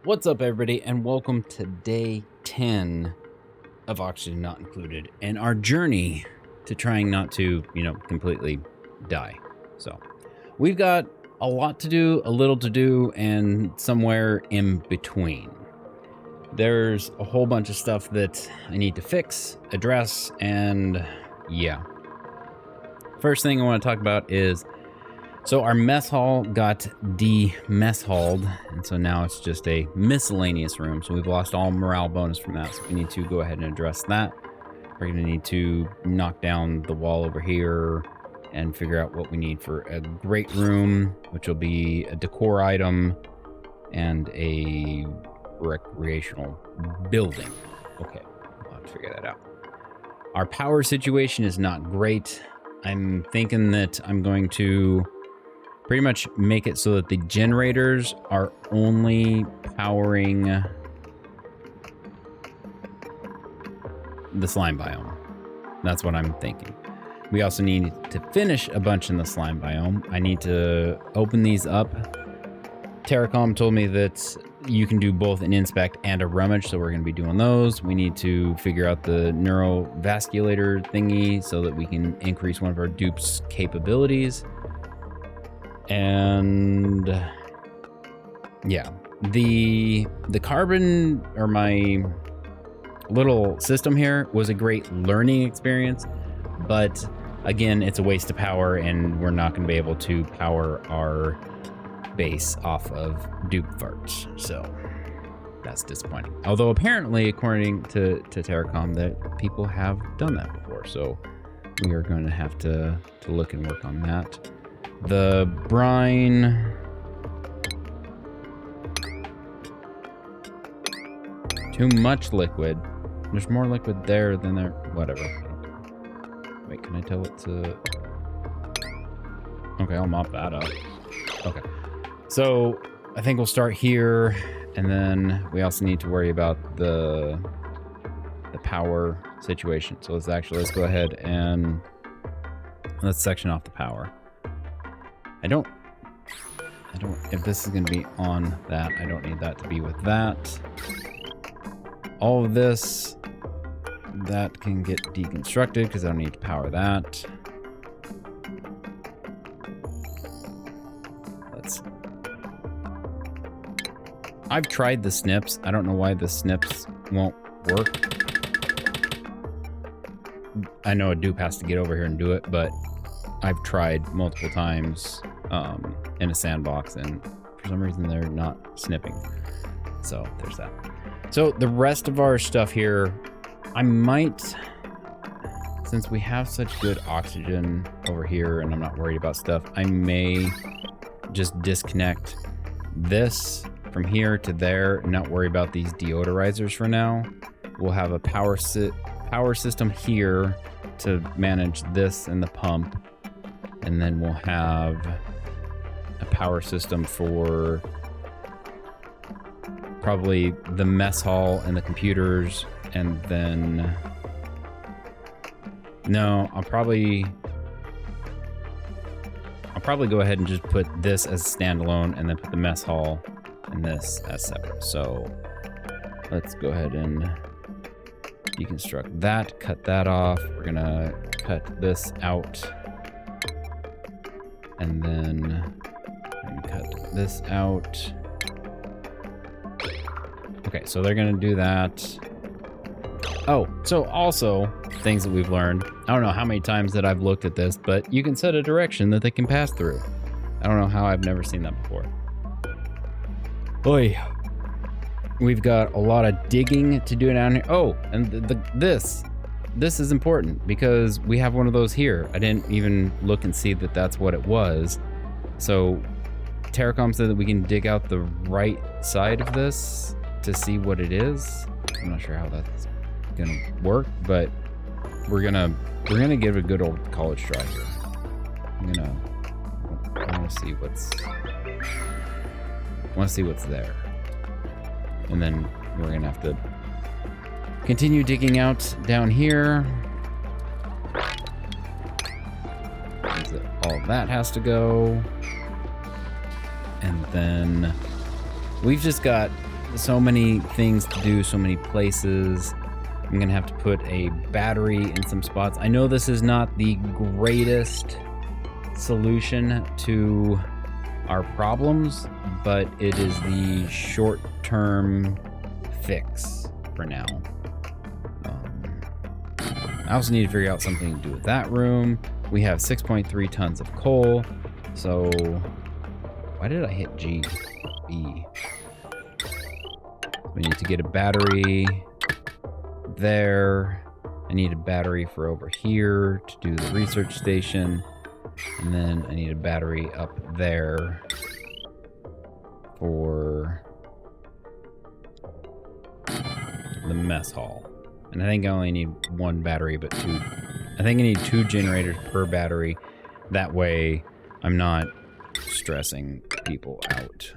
What's up, everybody, and welcome to day 10 of Oxygen Not Included and our journey to trying not to, completely die. So, we've got a lot to do, a little to do, and somewhere in between. There's a whole bunch of stuff that I need to fix, address, and yeah. First thing I want to talk about is, so our mess hall got de-mess hauled, and so now it's just a miscellaneous room. So we've lost all morale bonus from that, so we need to go ahead and address that. We're going to need to knock down the wall over here and figure out what we need for a great room, which will be a decor item and a recreational building. Okay, I'll have to figure that out. Our power situation is not great. I'm thinking that I'm going to pretty much make it so that the generators are only powering the slime biome. That's what I'm thinking. We also need to finish a bunch in the slime biome. I need to open these up. Terracom told me that you can do both an inspect and a rummage, so we're going to be doing those. We need to figure out the neurovasculator thingy so that we can increase one of our dupes' capabilities. And yeah, the carbon, or my little system here, was a great learning experience, but again, it's a waste of power and we're not going to be able to power our base off of dupe farts, so that's disappointing. Although apparently, according to Terracom, that people have done that before, so we are going to have to look and work on that. The brine, too much liquid. There's more liquid there than there. Whatever. Wait, can I tell it to? Okay, I'll mop that up. Okay. So I think we'll start here, and then we also need to worry about the power situation. So let's go ahead and let's section off the power. I don't, if this is going to be on that, I don't need that to be with that. All of this, that can get deconstructed because I don't need to power that. I've tried the snips. I don't know why the snips won't work. I know a dupe has to get over here and do it, but I've tried multiple times in a sandbox, and for some reason they're not snipping. So there's that. So the rest of our stuff here, I might, since we have such good oxygen over here and I'm not worried about stuff, I may just disconnect this from here to there and not worry about these deodorizers for now. We'll have a power system here to manage this and the pump, and then we'll have a power system for probably the mess hall and the computers, and then no, I'll probably go ahead and just put this as standalone and then put the mess hall and this as separate. So let's go ahead and deconstruct that, cut that off. We're gonna cut this out, and then cut this out. Okay, so they're gonna do that. Oh, so also things that we've learned. I don't know how many times that I've looked at this, but you can set a direction that they can pass through. I don't know how I've never seen that before. Boy, we've got a lot of digging to do down here. Oh, and this is important because we have one of those here. I didn't even look and see that that's what it was. So Terracom said that we can dig out the right side of this to see what it is. I'm not sure how that's gonna work, but we're gonna give it a good old college try here. I want to see what's there, and then we're gonna have to continue digging out down here. All that has to go. And then we've just got so many things to do, so many places. I'm gonna have to put a battery in some spots. I know this is not the greatest solution to our problems, but it is the short-term fix for now. I also need to figure out something to do with that room. We have 6.3 tons of coal, so why did I hit G? B. We need to get a battery there. I need a battery for over here to do the research station. And then I need a battery up there for the mess hall. And I think I only need one battery, but two. I think I need 2 generators per battery. That way I'm not stressing people out.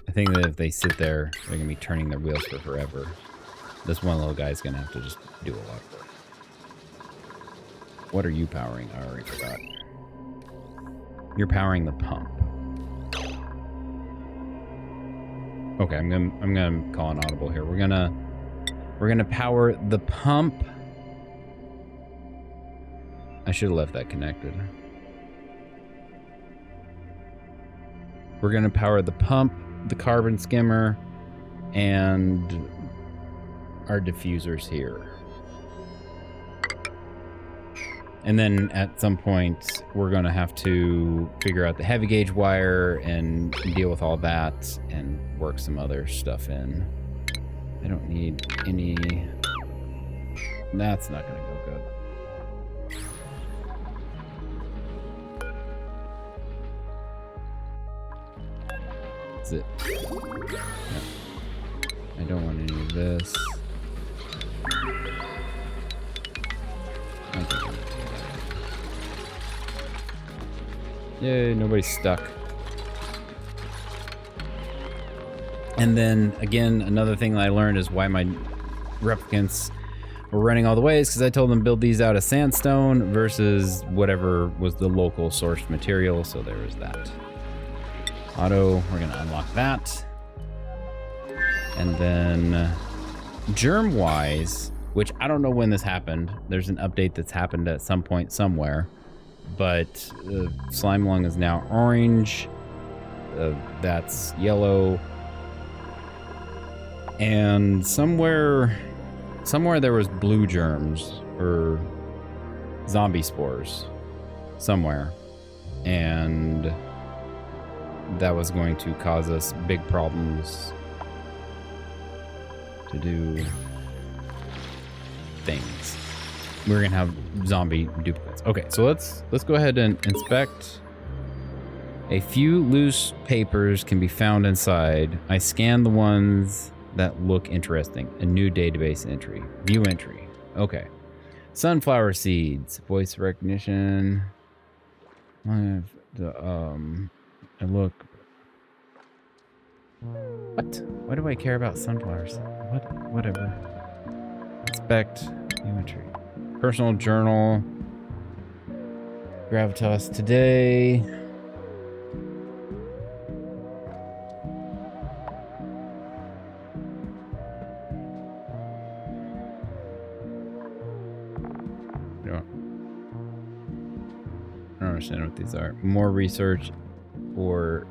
I think that if they sit there, they're gonna be turning their wheels for forever. This one little guy's gonna have to just do a lot of work. What are you powering? I already forgot. You're powering the pump. Okay, I'm gonna call an audible here. We're gonna power the pump. I should have left that connected. We're gonna power the pump, the carbon skimmer, and our diffusers here. And then at some point, we're gonna have to figure out the heavy gauge wire and deal with all that and work some other stuff in. I don't need any... That's not gonna go good. That's it. No. I don't want any of this. Okay. Yay, nobody's stuck. And then, again, another thing that I learned is why my replicants were running all the ways, because I told them build these out of sandstone versus whatever was the local sourced material, so there was that. Auto, we're going to unlock that. And then, germ-wise, which I don't know when this happened. There's an update that's happened at some point somewhere. But slime lung is now orange. That's yellow. And somewhere there was blue germs or zombie spores somewhere. And that was going to cause us big problems to do things. We're gonna have zombie duplicates. Okay, so let's go ahead and inspect. A few loose papers can be found inside. I scanned the ones that look interesting. A new database entry. View entry. Okay. Sunflower seeds. Voice recognition. I have the I look. What? Why do I care about sunflowers? Whatever. Inspect. View entry. Personal journal. Gravitas today. I don't understand what these are. More research or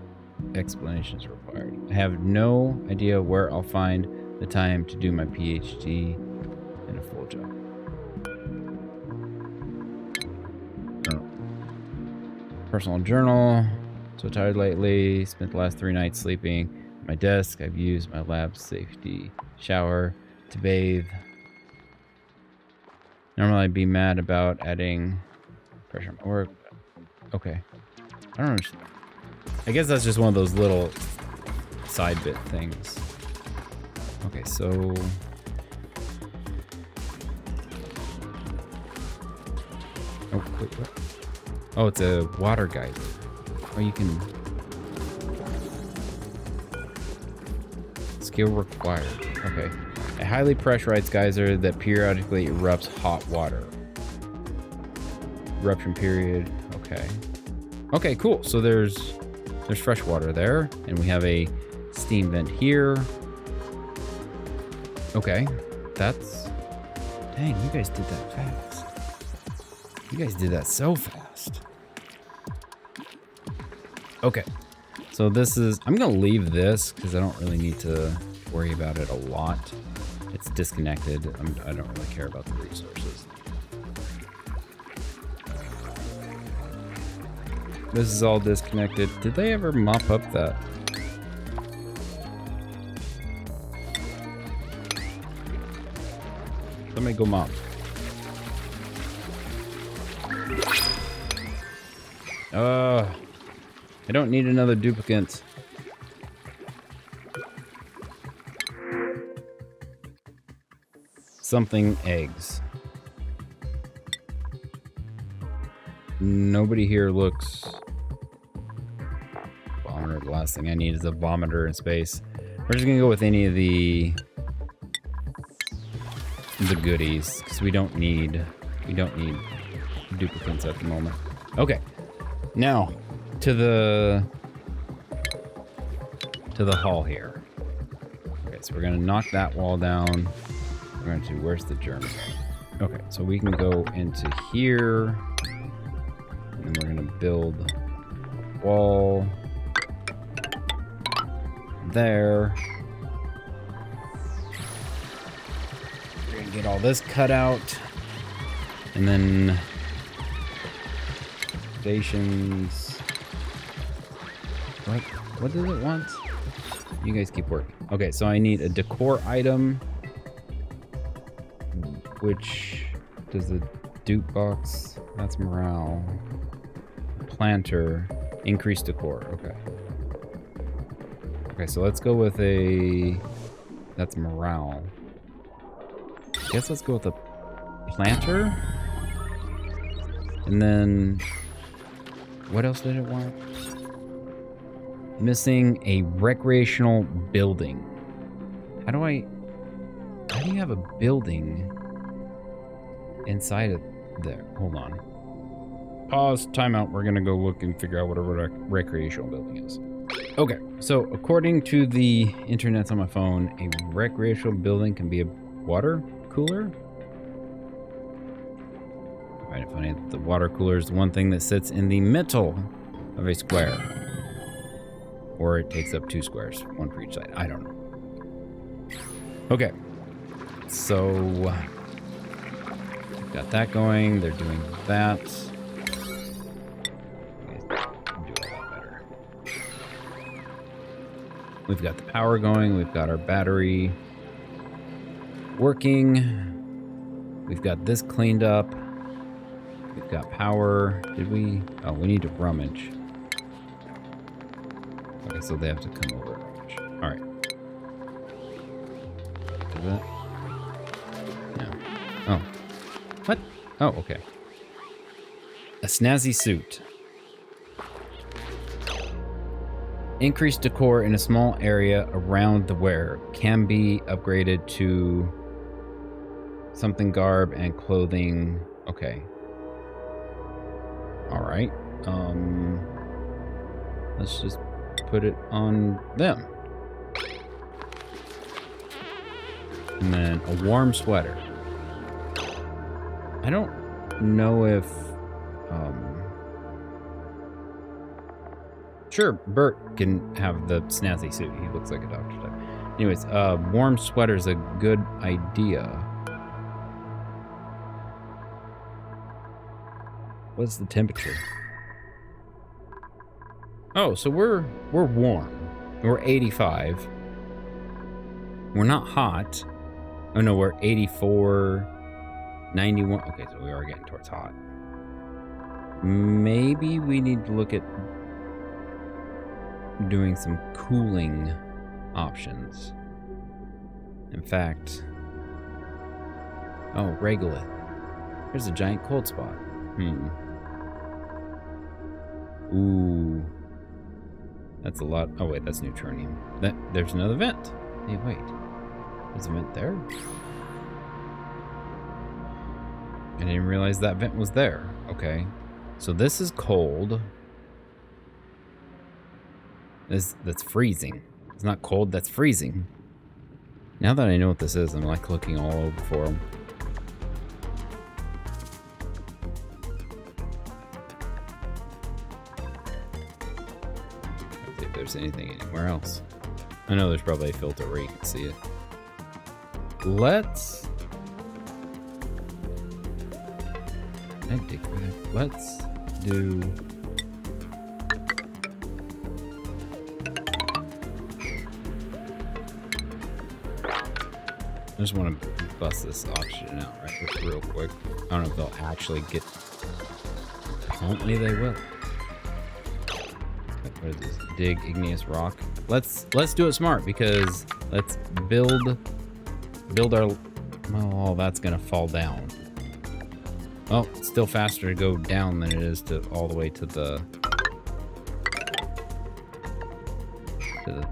explanations required. I have no idea where I'll find the time to do my PhD in a full job. Personal journal. So tired lately. Spent the last 3 nights sleeping at my desk. I've used my lab safety shower to bathe. Normally I'd be mad about adding pressure on my work. Okay. I don't understand. I guess that's just one of those little side bit things. Okay, so... Oh, wait, what? Oh, it's a water geyser. Oh, you can... Skill required. Okay. A highly pressurized geyser that periodically erupts hot water. Eruption period. Okay. Okay, cool. So there's fresh water there, and we have a steam vent here. Okay, that's... Dang, you guys did that fast. You guys did that so fast. Okay, so this is... I'm going to leave this because I don't really need to worry about it a lot. It's disconnected. I don't really care about the resources. This is all disconnected. Did they ever mop up that? Let me go mop. I don't need another duplicate. Something eggs. Nobody here looks... Vomiter. The last thing I need is a vomiter in space. We're just gonna go with any of the goodies because we don't need duplicates at the moment. Okay, now to the hall here. Okay, so we're gonna knock that wall down. We're going to... Where's the German? Okay, so we can go into here. And we're going to build a wall there. We're going to get all this cut out. And then stations. What does it want? You guys keep working. Okay, so I need a decor item. Which does the dupe box? That's morale. Planter, increase decor. Okay. Okay, so let's go with a... That's morale. I guess let's go with a planter. And then... What else did it want? Missing a recreational building. How do you have a building inside of there? Hold on. Pause, timeout. We're gonna go look and figure out what a recreational building is. Okay, so according to the internet on my phone, a recreational building can be a water cooler. I find it funny that the water cooler is the one thing that sits in the middle of a square. Or it takes up 2 squares, one for each side. I don't know. Okay, so got that going. They're doing that. Do a lot better. We've got the power going. We've got our battery working. We've got this cleaned up. We've got power. Did we? Oh, we need to rummage. Okay, so they have to come over and rummage. All right. Do that. No. Oh. What? Oh, okay. A snazzy suit. Increased decor in a small area around the wearer. Can be upgraded to something garb and clothing. Okay. All right. Let's just put it on them. And then a warm sweater. I don't know if... Sure, Bert can have the snazzy suit. He looks like a doctor type. Anyways, warm sweater is a good idea. What's the temperature? Oh, so we're warm. We're 85. We're not hot. Oh no, we're 84, 91. Okay, so we are getting towards hot. Maybe we need to look at doing some cooling options. In fact, oh, Regolith. There's a giant cold spot. Ooh. That's a lot. Oh wait, that's Neutronium. There's another vent. Hey, wait. There's a vent there? I didn't realize that vent was there. Okay. So this is cold. That's freezing. It's not cold, that's freezing. Now that I know what this is, I'm like looking all over for them. Let's see if there's anything anywhere else. I know there's probably a filter where you can see it. Let's do I just want to bust this oxygen out real quick. I don't know if they'll actually get. Hopefully they will. What is this? Dig igneous rock. Let's do it smart, because let's build our. Oh, that's gonna fall down. Well, it's still faster to go down than it is to all the way to the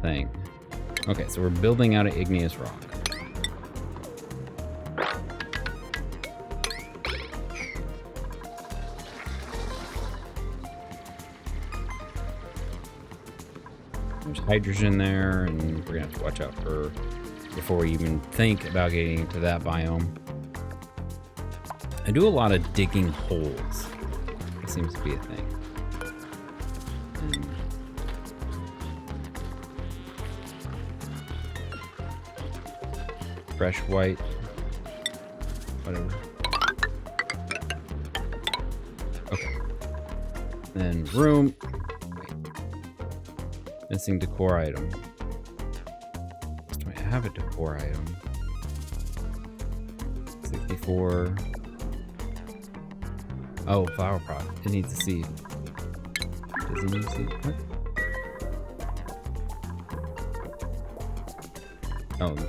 thing. Okay, so we're building out of igneous rock. There's hydrogen there, and we're gonna have to watch out for before we even think about getting into that biome. I do a lot of digging holes. It seems to be a thing. Fresh white. Whatever. Okay. Then room. Missing decor item. Do I have a decor item? 64. Oh, flower pot. It needs a seed. Does it need a seed? What? Oh, wait.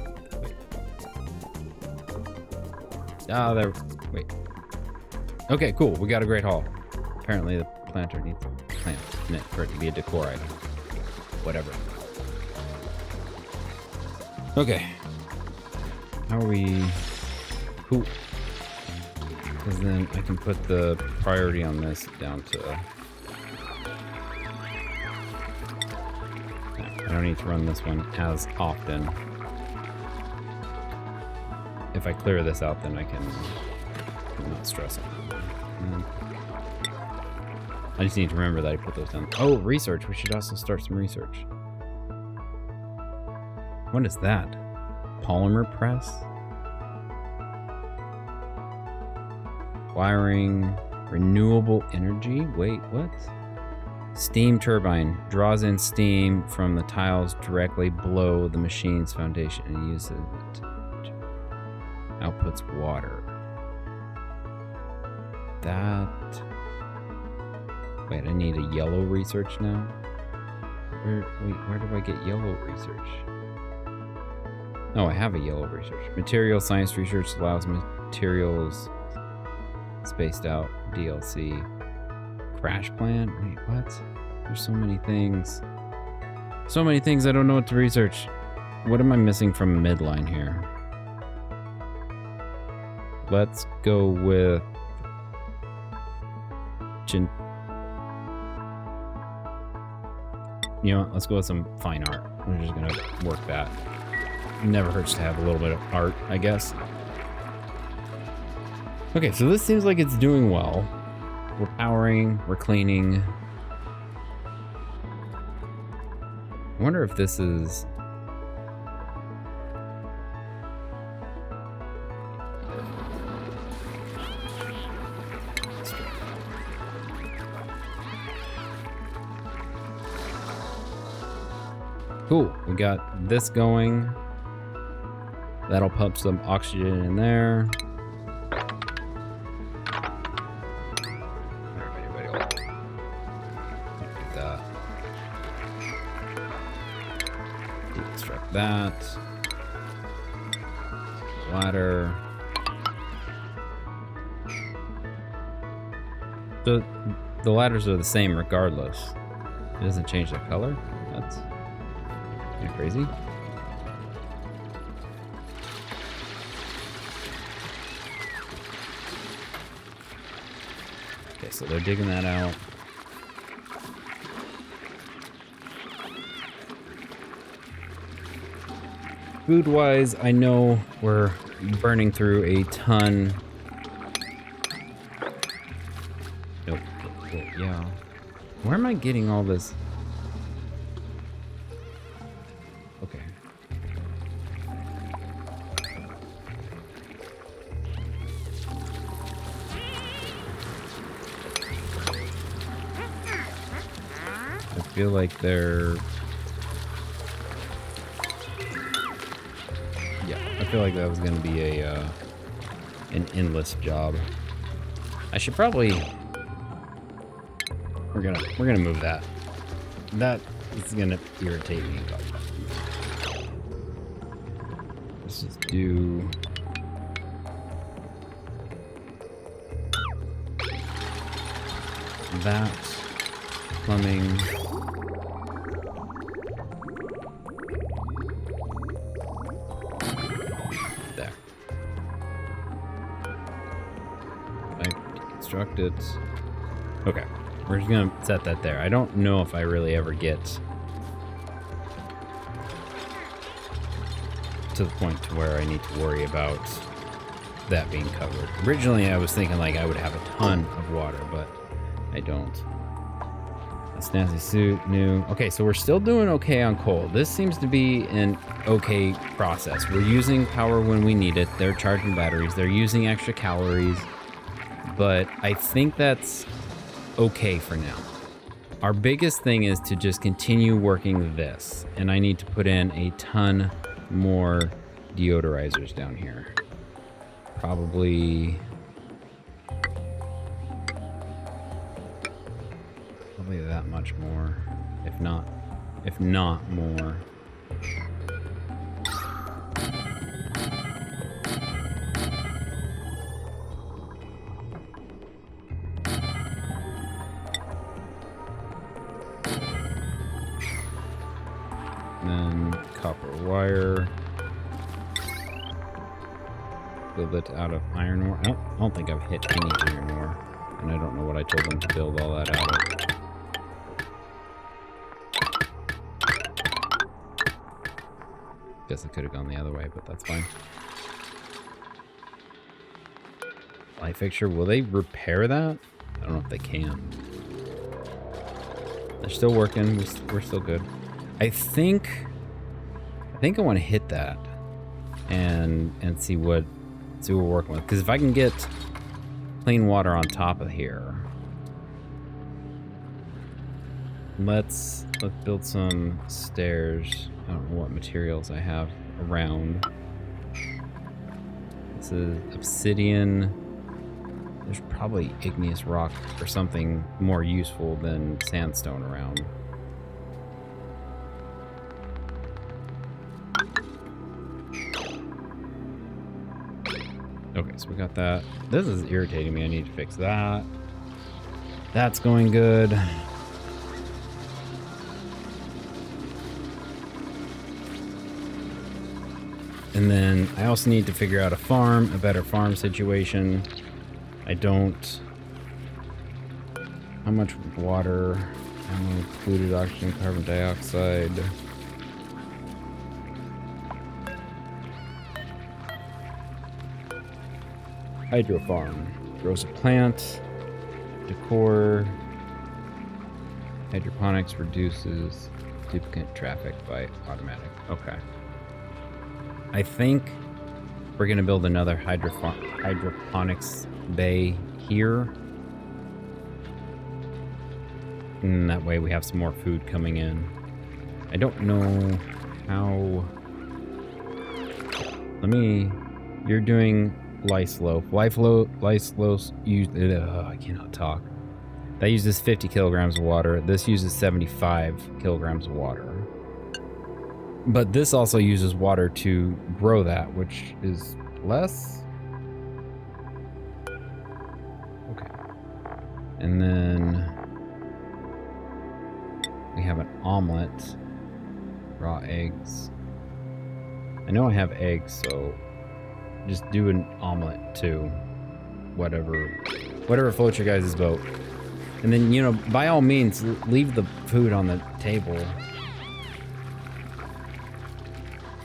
Ah, there. Wait. Okay, cool. We got a great haul. Apparently the planter needs a plant in it for it to be a decor item. Whatever. Okay. How are we? Cool. Because then I can put the priority on this down to. I don't need to run this one as often. If I clear this out, then I can not stress it. I just need to remember that I put those down. Oh, research. We should also start some research. What is that? Polymer press? Wiring. Renewable energy? Wait, what? Steam turbine. Draws in steam from the tiles directly below the machine's foundation and uses it. Outputs water. That... Wait, I need a yellow research now? Where do I get yellow research? Oh, I have a yellow research. Material science research allows materials spaced out. DLC. Crash plan? Wait, what? There's so many things. So many things I don't know what to research. What am I missing from midline here? Let's go with... You know what? Let's go with some fine art. We're just gonna work that. Never hurts to have a little bit of art, I guess. Okay, so this seems like it's doing well. We're powering, we're cleaning. I wonder if this is... Cool, we got this going. That'll pump some oxygen in there. Get that. Deconstruct that. Ladder. The ladders are the same regardless. It doesn't change the color. That's kind of crazy. Okay, so they're digging that out. food-wise, I know we're burning through a ton. Nope. Yeah. Where am I getting all this? Okay. I feel like they're... Yeah, I feel like that was going to be a an endless job. I should probably... We're gonna move that. That is gonna irritate me. Let's just do... that. Plumbing. There. I deconstruct it. Okay. We're just gonna set that there. I don't know if I really ever get to the point to where I need to worry about that being covered. Originally, I was thinking like I would have a ton of water, but I don't. A snazzy suit, new. Okay, so we're still doing okay on coal. This seems to be an okay process. We're using power when we need it. They're charging batteries. They're using extra calories, but I think that's okay for now. Our biggest thing is to just continue working this, and I need to put in a ton more deodorizers down here. Probably that much more, if not more. Then copper wire. Build it out of iron ore. I don't think I've hit any iron ore. And I don't know what I told them to build all that out of. Guess I could have gone the other way, but that's fine. Light fixture, will they repair that? I don't know if they can. They're still working. We're still good. I think I want to hit that and see what we're working with. Because if I can get clean water on top of here, let's build some stairs. I don't know what materials I have around. This is obsidian. There's probably igneous rock or something more useful than sandstone around. Okay, so we got that. This is irritating me. I need to fix that. That's going good. And then I also need to figure out a better farm situation. I don't... How much water? Included oxygen, carbon dioxide. Hydro farm. Grows a plant. Decor. Hydroponics reduces duplicate traffic by automatic. Okay. I think we're going to build another hydroponics bay here. And that way we have some more food coming in. I don't know how... You're doing lice loaf. Lice loaf I cannot talk. That uses 50 kilograms of water. This uses 75 kilograms of water. But this also uses water to grow that, which is less. Okay. And then we have an omelet. Raw eggs. I know I have eggs, so just do an omelet too. Whatever floats your guys' boat. And then, you know, by all means, leave the food on the table.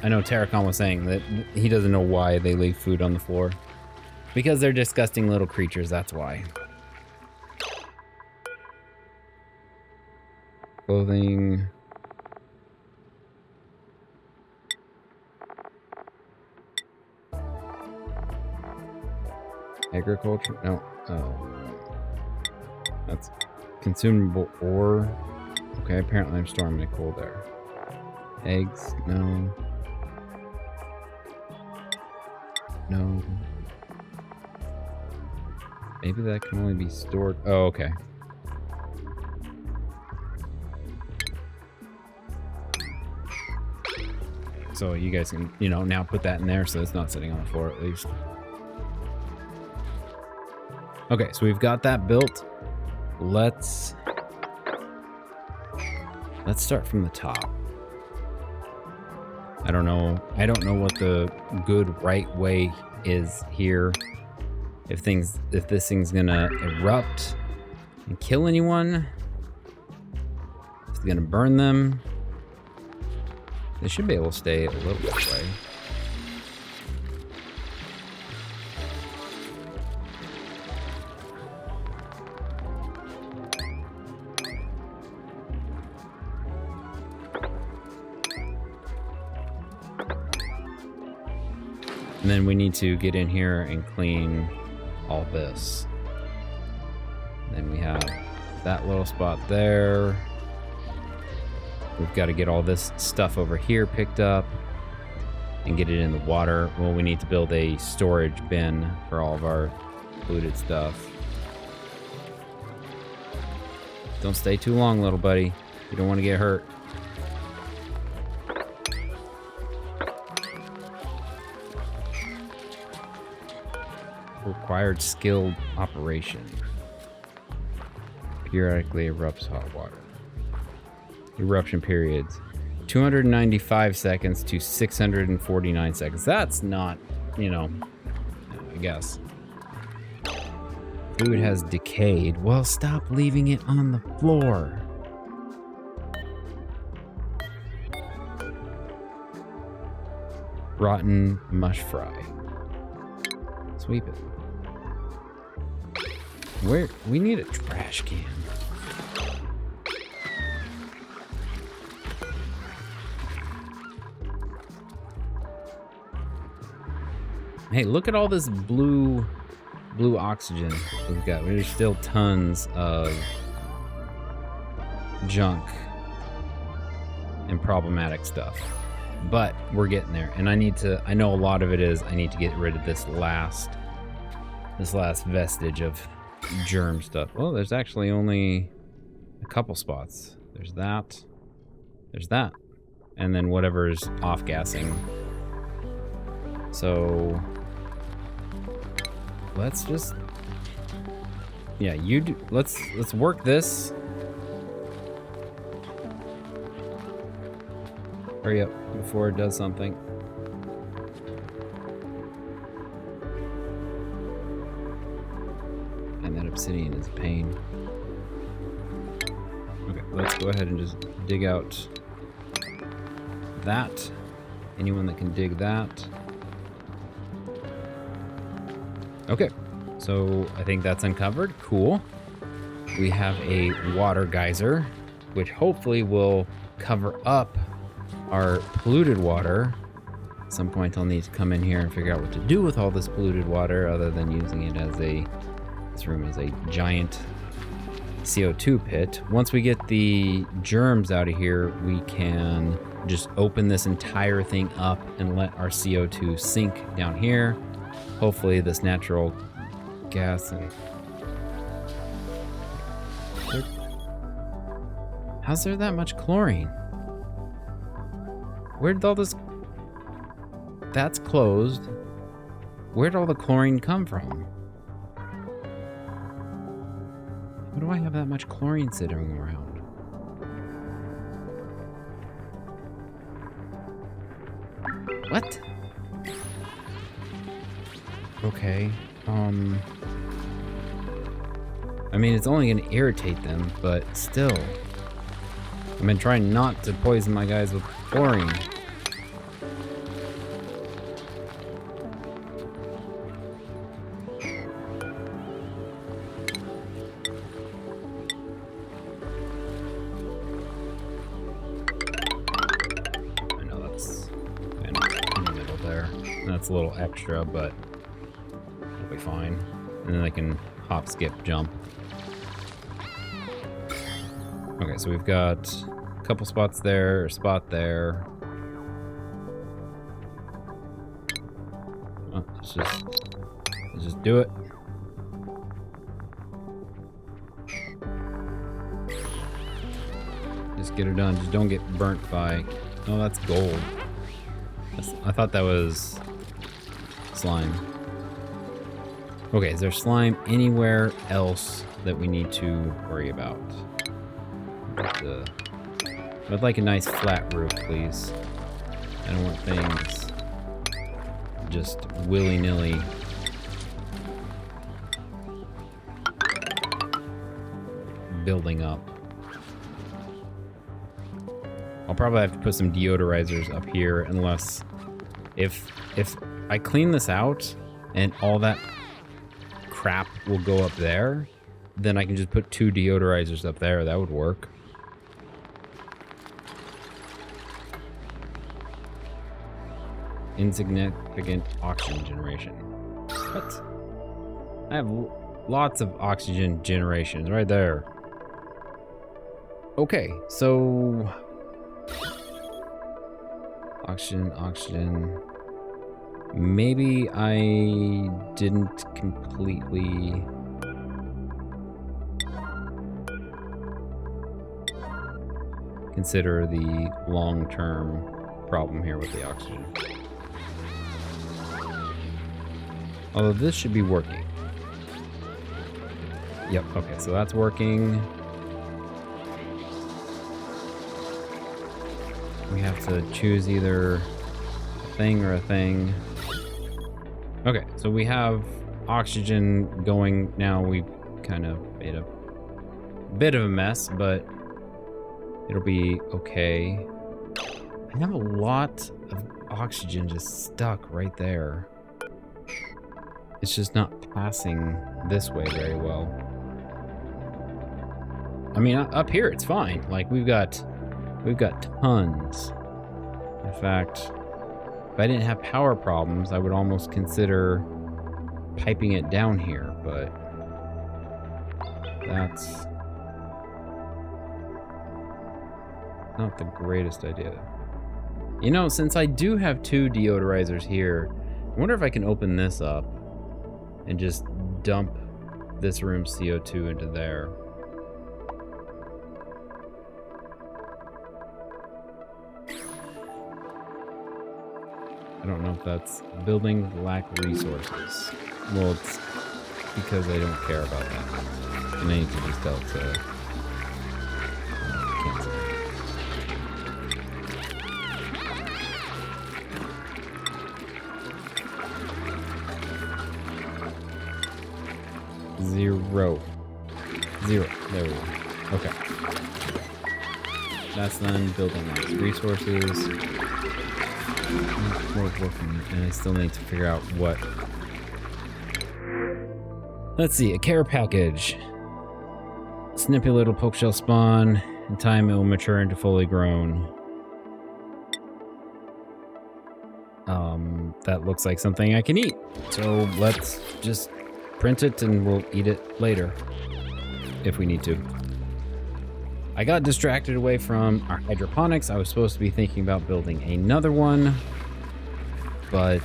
I know Terracon was saying that he doesn't know why they leave food on the floor. Because they're disgusting little creatures, that's why. Clothing. Agriculture? No. That's consumable ore. Okay, apparently I'm storing my coal there. Eggs? No. No. Maybe that can only be stored. Oh, okay. So you guys can, you know, now put that in there so it's not sitting on the floor at least. Okay, so we've got that built. Let's start from the top. I don't know what the good right way is here. If this thing's gonna erupt and kill anyone, if it's gonna burn them. They should be able to stay a little bit away. And then we need to get in here and clean all this. Then we have that little spot there. We've got to get all this stuff over here picked up and get it in the water. Well, we need to build a storage bin for all of our polluted stuff. Don't stay too long, little buddy. You don't want to get hurt. Required skilled operation. Periodically erupts hot water. Eruption periods 295 seconds to 649 seconds. That's not, you know, I guess. Food has decayed. Well, stop leaving it on the floor. Rotten mush fry. Sweep it. Where? We need a trash can. Hey, look at all this blue oxygen we've got. There's still tons of junk and problematic stuff, but we're getting there. And I know a lot of it is I need to get rid of this last vestige of germ stuff. Oh, there's actually only a couple spots. There's that, and then whatever's off gassing. So let's just, yeah, you do. Let's work this. Hurry up before it does something. And that obsidian is a pain. Okay, let's go ahead and just dig out that. Anyone that can dig that. Okay, so I think that's uncovered. Cool. We have a water geyser, which hopefully will cover up our polluted water. At some point I'll need to come in here and figure out what to do with all this polluted water other than using it as this room is a giant CO2 pit. Once we get the germs out of here, we can just open this entire thing up and let our CO2 sink down here. Hopefully this natural gas and... How's there that much chlorine? Where'd all this... That's closed. Where'd all the chlorine come from? Why do I have that much chlorine sitting around? What? Okay, I mean, it's only gonna irritate them, but still. I've been trying not to poison my guys with chlorine. there. That's a little extra, but it'll be fine. And then I can hop, skip, jump. Okay, so we've got a couple spots there, a spot there. Oh, let's just do it. Just get her done. Just don't get burnt by... Oh, that's gold. I thought that was slime. Okay, is there slime anywhere else that we need to worry about? I'd like a nice flat roof, please. I don't want things just willy-nilly. Building up. I'll probably have to put some deodorizers up here unless if I clean this out and all that crap will go up there, then I can just put 2 deodorizers up there. That would work. Insignificant oxygen generation. What? I have lots of oxygen generations right there. Okay, so oxygen. Maybe I didn't completely consider the long-term problem here with the oxygen. Although this should be working. Yep, okay, so that's working. We have to choose either a thing or a thing. Okay, so we have oxygen going now. We've kind of made a bit of a mess, but it'll be okay. I have a lot of oxygen just stuck right there. It's just not passing this way very well. I mean, up here it's fine. Like we've got tons. In fact, if I didn't have power problems, I would almost consider piping it down here, but that's not the greatest idea. You know, since I do have 2 deodorizers here, I wonder if I can open this up and just dump this room's CO2 into there. I don't know if that's building lack resources. Well, it's because I don't care about that. And I need to just tell it to cancel. Zero. There we go. Okay. That's done. Building lack resources. More working, and I still need to figure out what. Let's see, a care package. Snippy little poke shell spawn. In time, it will mature into fully grown. That looks like something I can eat. So let's just print it and we'll eat it later if we need to. I got distracted away from our hydroponics. I was supposed to be thinking about building another one, but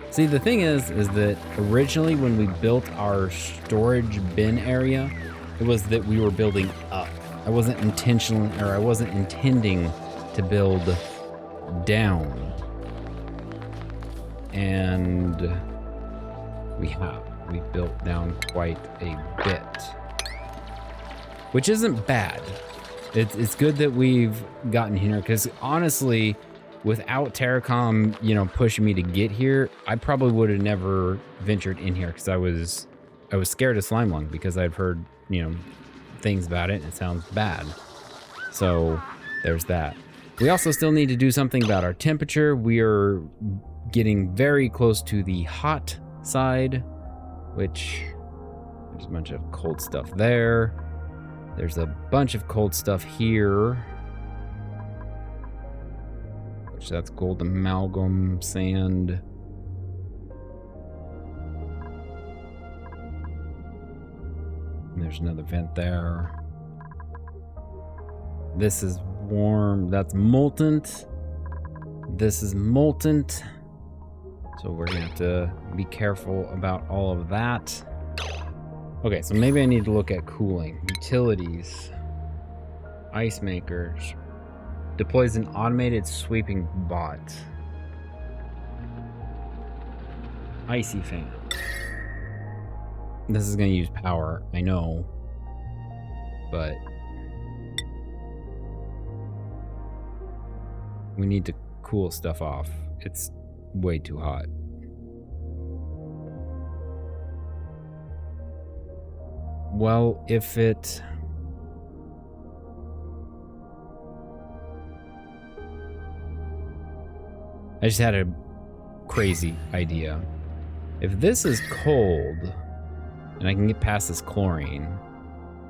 see, the thing is that originally when we built our storage bin area, it was that we were building up. I wasn't intending to build down, and we've built down quite a bit. Which isn't bad. It's good that we've gotten here, because honestly, without Terracom, pushing me to get here, I probably would have never ventured in here, because I was scared of slime lung because I've heard, things about it and it sounds bad. So there's that. We also still need to do something about our temperature. We are getting very close to the hot side, which there's a bunch of cold stuff there. There's a bunch of cold stuff here, which which that's gold amalgam sand. And there's another vent there. This is warm. That's molten. This is molten. So we're gonna have to be careful about all of that. Okay, so maybe I need to look at cooling. Utilities. Ice makers. Deploys an automated sweeping bot. Icy fan. This is gonna use power, I know. But we need to cool stuff off. It's way too hot. Well, if it... I just had a crazy idea. If this is cold, and I can get past this chlorine,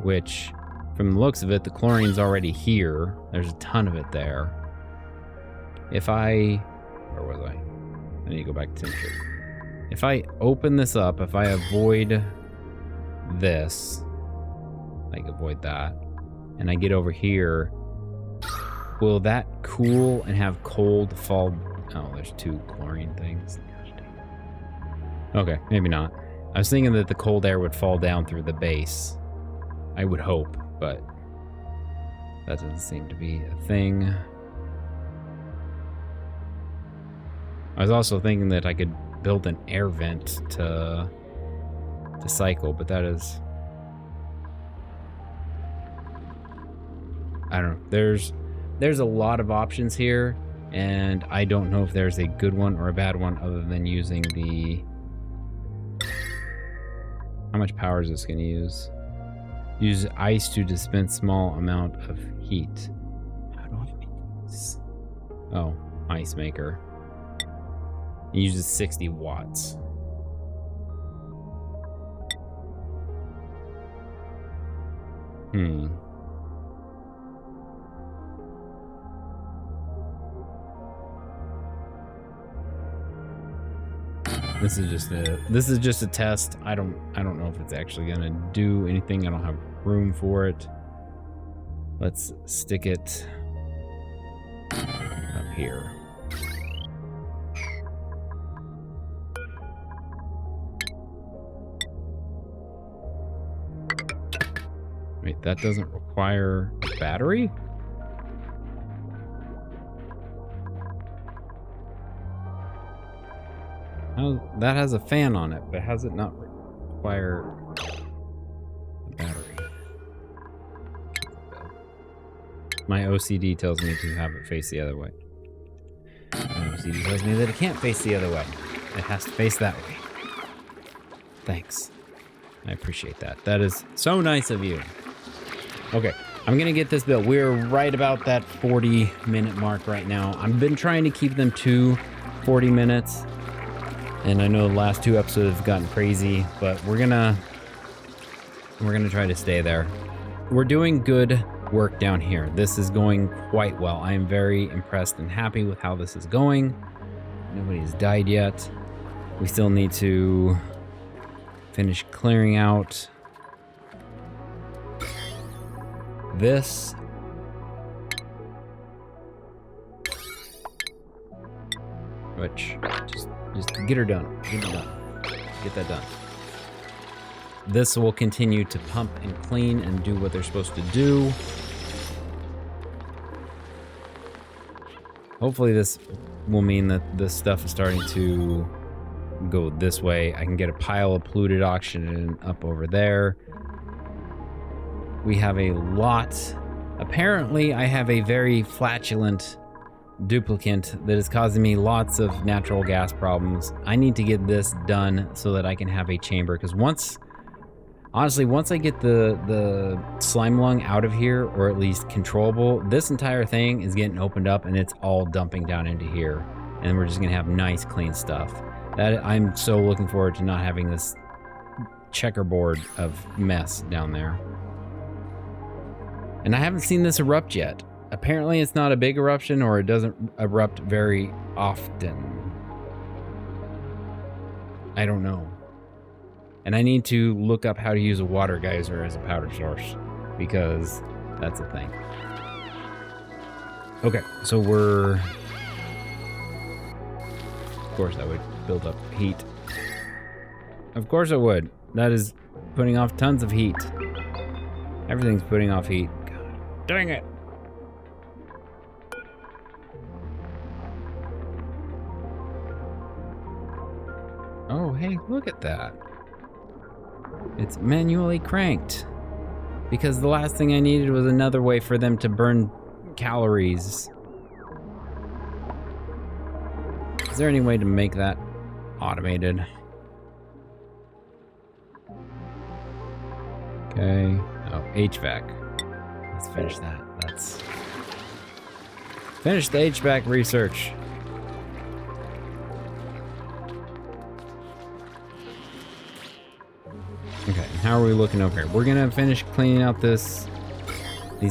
which, from the looks of it, the chlorine's already here. There's a ton of it there. If I... Where was I? I need to go back to temperature. If I open this up, if I avoid this, like avoid that, and I get over here, will that cool and have cold fall? Oh, there's two chlorine things. Okay, maybe not. I was thinking that the cold air would fall down through the base. I would hope, but that doesn't seem to be a thing. I was also thinking that I could build an air vent to cycle, but that is... I don't know. There's a lot of options here, and I don't know if there's a good one or a bad one other than using the... How much power is this going to use? Use ice to dispense small amount of heat. How do I make this? Oh, ice maker. It uses 60 watts. This is just a test. I don't know if it's actually gonna do anything. I don't have room for it. Let's stick it up here. Wait, that doesn't require a battery? That has a fan on it, but how does it not require a battery? My OCD tells me to have it face the other way. My OCD tells me that it can't face the other way. It has to face that way. Thanks. I appreciate that. That is so nice of you. Okay, I'm gonna get this built. We're right about that 40-minute mark right now. I've been trying to keep them to 40 minutes. And I know the last two episodes have gotten crazy, but we're gonna try to stay there. We're doing good work down here. This is going quite well. I am very impressed and happy with how this is going. Nobody has died yet. We still need to finish clearing out this. Which, just get her done. Get it done. Get that done. This will continue to pump and clean and do what they're supposed to do. Hopefully this will mean that this stuff is starting to go this way. I can get a pile of polluted oxygen up over there. We have a lot. Apparently, I have a very flatulent duplicant that is causing me lots of natural gas problems. I need to get this done so that I can have a chamber, because once I get the slime lung out of here, or at least controllable, this entire thing is getting opened up and it's all dumping down into here, and we're just gonna have nice clean stuff. That I'm so looking forward to not having this checkerboard of mess down there. And I haven't seen this erupt yet. Apparently it's not a big eruption, or it doesn't erupt very often. I don't know. And I need to look up how to use a water geyser as a powder source, because that's a thing. Okay, so we're... Of course that would build up heat. Of course it would. That is putting off tons of heat. Everything's putting off heat. God, dang it! Oh, hey, look at that. It's manually cranked. Because the last thing I needed was another way for them to burn calories. Is there any way to make that automated? Okay. Oh, HVAC. Let's finish that. Let's finish the HVAC research. Okay, how are we looking over here? We're gonna finish cleaning out these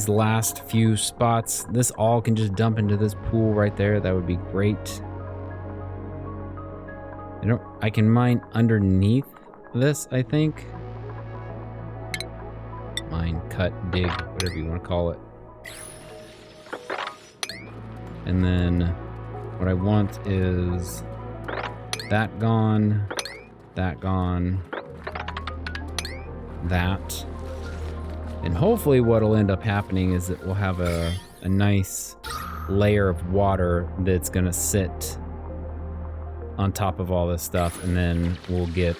last few spots. This all can just dump into this pool right there. That would be great. I can mine underneath this, I think. Mine, cut, dig, whatever you want to call it. And then what I want is that gone, that gone, that. And hopefully what'll end up happening is that we'll have a nice layer of water that's gonna sit on top of all this stuff, and then we'll get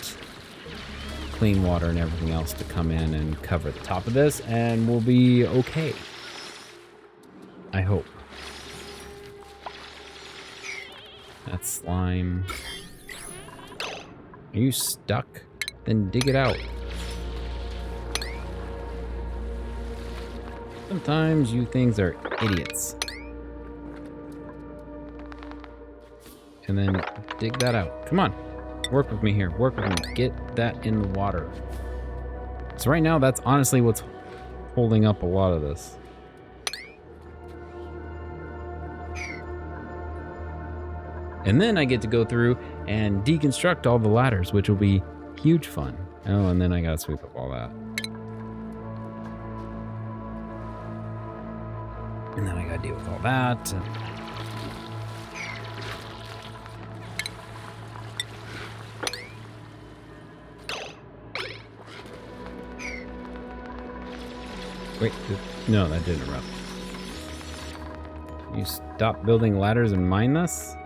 clean water and everything else to come in and cover the top of this, and we'll be okay. I hope. That's slime. Are you stuck? Then dig it out. Sometimes you things are idiots. And then dig that out. Come on. Work with me here. Work with me. Get that in the water. So right now, that's honestly what's holding up a lot of this. And then I get to go through and deconstruct all the ladders, which will be huge fun. Oh, and then I gotta sweep up all that. And then I gotta deal with all that. Wait, no, that didn't erupt. You stop building ladders and mine this?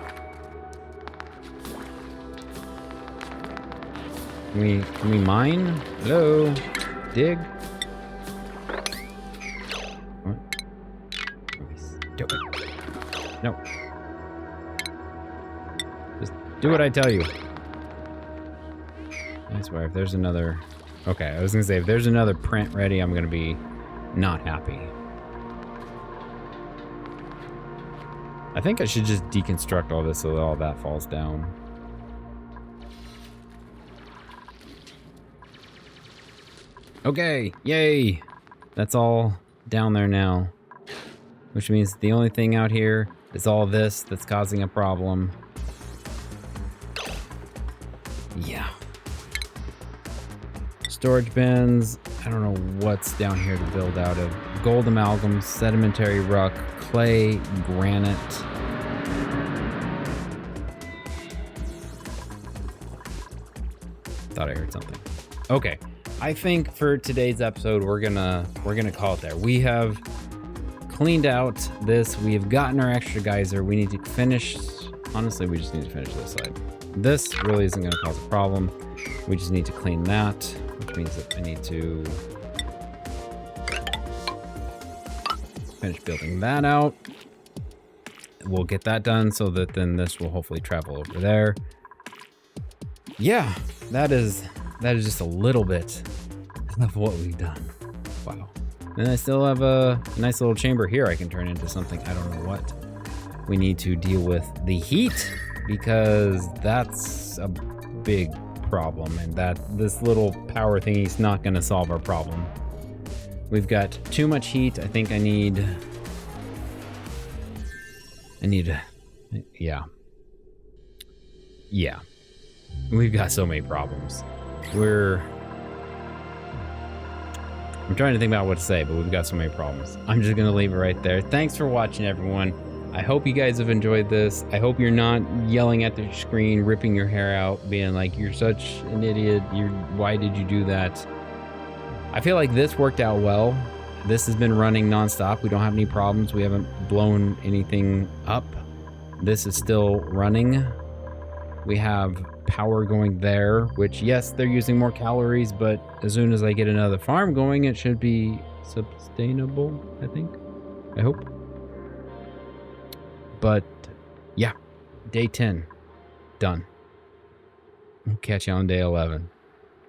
Can we mine? Hello? Dig? What? Stupid. No. Just do what I tell you. I swear, if there's another... Okay, I was gonna say, if there's another print ready, I'm gonna be not happy. I think I should just deconstruct all this so that all that falls down. Okay, yay! That's all down there now. Which means the only thing out here is all this that's causing a problem. Yeah. Storage bins. I don't know what's down here to build out of. Gold amalgam, sedimentary rock, clay, granite. Thought I heard something. Okay. I think for today's episode, we're gonna call it there. We have cleaned out this. We have gotten our extra geyser. We need to finish. Honestly, we just need to finish this side. This really isn't gonna cause a problem. We just need to clean that, which means that I need to finish building that out. We'll get that done so that then this will hopefully travel over there. Yeah, that is just a little bit of what we've done. Wow. And I still have a nice little chamber here I can turn into something. I don't know what. We need to deal with the heat because that's a big problem, and that this little power thingy is not going to solve our problem. We've got too much heat. I think I need I need to... Yeah. Yeah. We've got so many problems. I'm trying to think about what to say, but we've got so many problems. I'm just going to leave it right there. Thanks for watching, everyone. I hope you guys have enjoyed this. I hope you're not yelling at the screen, ripping your hair out, being like, you're such an idiot. Why did you do that? I feel like this worked out well. This has been running nonstop. We don't have any problems. We haven't blown anything up. This is still running. We have power going there, which, yes, they're using more calories, but as soon as I get another farm going, it should be sustainable, I think. I hope. But, yeah, day 10, done. We'll catch you on day 11.